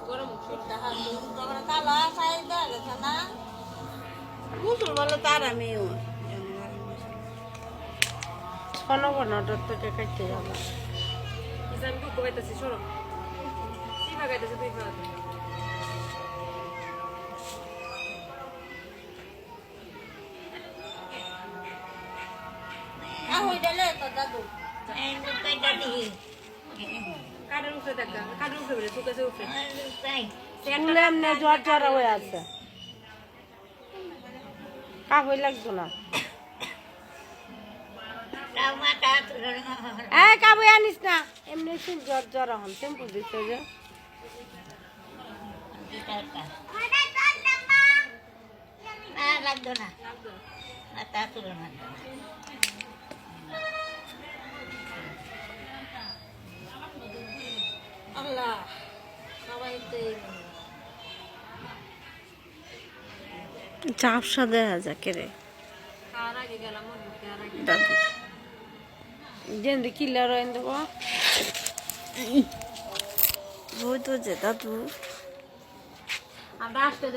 গরম কালো আসাই দেওয়া গেছে না মুসুর বলো তার আমি ছনবনটার থেকে খাইতে যাবো আমি দুঃখ পাইতেছি শোনো সিফা খাইতেছে তুই খাওয়া হই ডালে তো দাদু কাঠের উপরে দেখা কাঠের উপরে বেড়ে শুকাছে উপরে স্কুলে এমনি জ্বর জ্বর হয়ে আছে কাবই লাগতো না কাবই আনিস না এমনি জ্বর জ্বর হন টেম্পু দিচ্ছে যে লাগতো না তা তুলো না আল্লাহ সবাই ঝাপসা দেখা যাকে রে খাওয়ার আগে গেলাম দাদু যেন কিলার দেবো বই তো যে দাদু আমরা আসতে